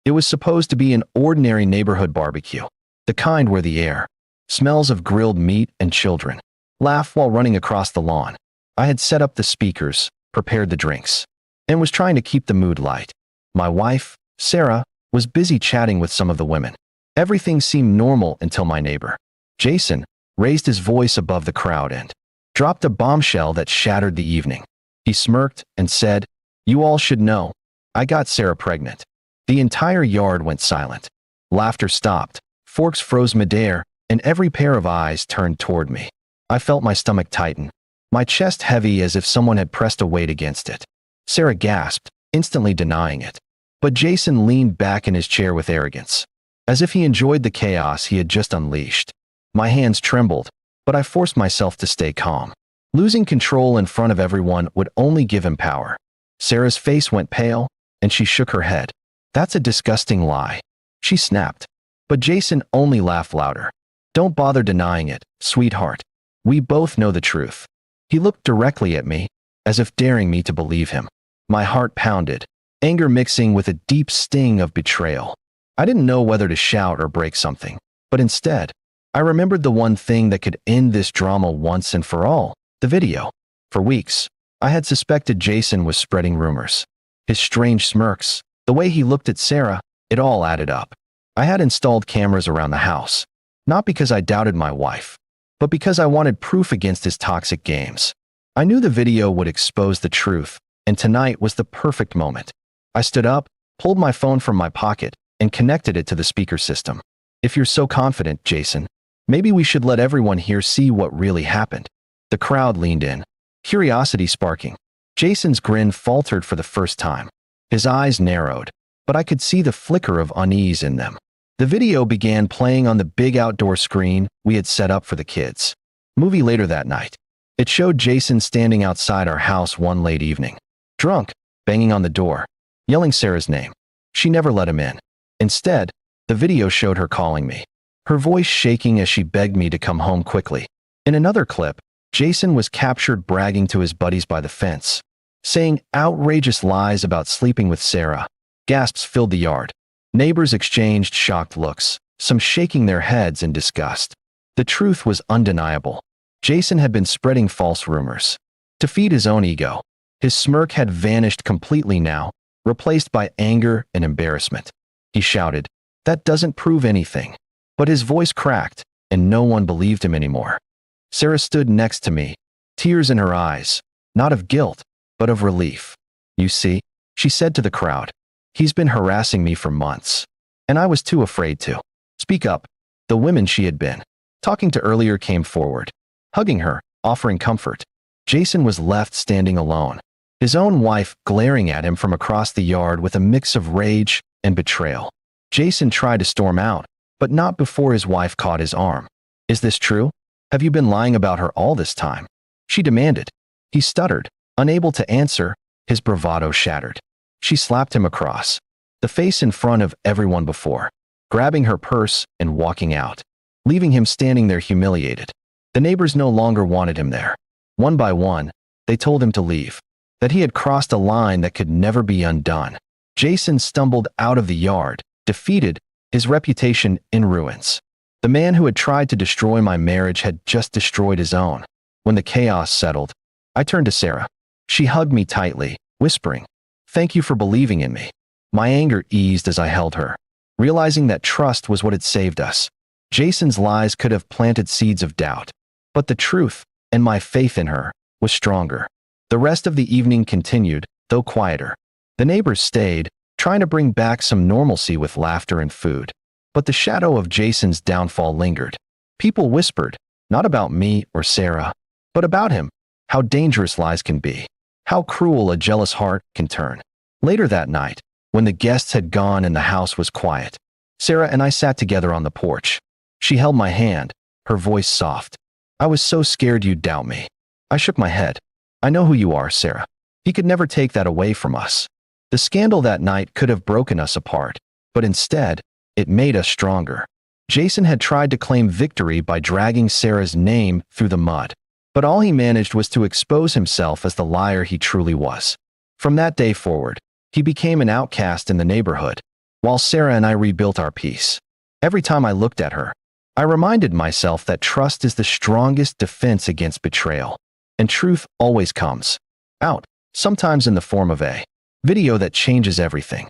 It was supposed to be an ordinary neighborhood barbecue, the kind where the air smells of grilled meat and children laugh while running across the lawn. I had set up the speakers, prepared the drinks, and was trying to keep the mood light. My wife, Sarah, was busy chatting with some of the women. Everything seemed normal until my neighbor, Jason, raised his voice above the crowd and dropped a bombshell that shattered the evening. He smirked and said, "You all should know. I got Sarah pregnant." The entire yard went silent. Laughter stopped, forks froze midair, and every pair of eyes turned toward me. I felt my stomach tighten, my chest heavy as if someone had pressed a weight against it. Sarah gasped, instantly denying it. But Jason leaned back in his chair with arrogance, as if he enjoyed the chaos he had just unleashed. My hands trembled, but I forced myself to stay calm. Losing control in front of everyone would only give him power. Sarah's face went pale, and she shook her head. "That's a disgusting lie," she snapped. But Jason only laughed louder. "Don't bother denying it, sweetheart. We both know the truth." He looked directly at me, as if daring me to believe him. My heart pounded, anger mixing with a deep sting of betrayal. I didn't know whether to shout or break something, but instead, I remembered the one thing that could end this drama once and for all: the video. For weeks, I had suspected Jason was spreading rumors. His strange smirks, the way he looked at Sarah, it all added up. I had installed cameras around the house, not because I doubted my wife, but because I wanted proof against his toxic games. I knew the video would expose the truth, and tonight was the perfect moment. I stood up, pulled my phone from my pocket, and connected it to the speaker system. "If you're so confident, Jason, maybe we should let everyone here see what really happened." The crowd leaned in, curiosity sparking. Jason's grin faltered for the first time. His eyes narrowed, but I could see the flicker of unease in them. The video began playing on the big outdoor screen we had set up for the kids' movie later that night. It showed Jason standing outside our house one late evening, drunk, banging on the door, yelling Sarah's name. She never let him in. Instead, the video showed her calling me, her voice shaking as she begged me to come home quickly. In another clip, Jason was captured bragging to his buddies by the fence, saying outrageous lies about sleeping with Sarah. Gasps filled the yard. Neighbors exchanged shocked looks, some shaking their heads in disgust. The truth was undeniable. Jason had been spreading false rumors to feed his own ego. His smirk had vanished completely now, replaced by anger and embarrassment. He shouted, "That doesn't prove anything." But his voice cracked, and no one believed him anymore. Sarah stood next to me, tears in her eyes, not of guilt, but of relief. "You see," she said to the crowd, "he's been harassing me for months." And I was too afraid to speak up. The women she had been talking to earlier came forward, hugging her, offering comfort. Jason was left standing alone, his own wife glaring at him from across the yard with a mix of rage and betrayal. Jason tried to storm out, but not before his wife caught his arm. "Is this true? Have you been lying about her all this time?" she demanded. He stuttered, unable to answer, his bravado shattered. She slapped him across the face in front of everyone before, grabbing her purse and walking out, leaving him standing there humiliated. The neighbors no longer wanted him there. One by one, they told him to leave, that he had crossed a line that could never be undone. Jason stumbled out of the yard, defeated, his reputation in ruins. The man who had tried to destroy my marriage had just destroyed his own. When the chaos settled, I turned to Sarah. She hugged me tightly, whispering, "Thank you for believing in me." My anger eased as I held her, realizing that trust was what had saved us. Jason's lies could have planted seeds of doubt, but the truth, and my faith in her, was stronger. The rest of the evening continued, though quieter. The neighbors stayed, trying to bring back some normalcy with laughter and food. But the shadow of Jason's downfall lingered. People whispered, not about me or Sarah, but about him, how dangerous lies can be, how cruel a jealous heart can turn. Later that night, when the guests had gone and the house was quiet, Sarah and I sat together on the porch. She held my hand, her voice soft. "I was so scared you'd doubt me." I shook my head. "I know who you are, Sarah. He could never take that away from us." The scandal that night could have broken us apart, but instead, it made us stronger. Jason had tried to claim victory by dragging Sarah's name through the mud, but all he managed was to expose himself as the liar he truly was. From that day forward, he became an outcast in the neighborhood, while Sarah and I rebuilt our peace. Every time I looked at her, I reminded myself that trust is the strongest defense against betrayal, and truth always comes out, sometimes in the form of a video that changes everything.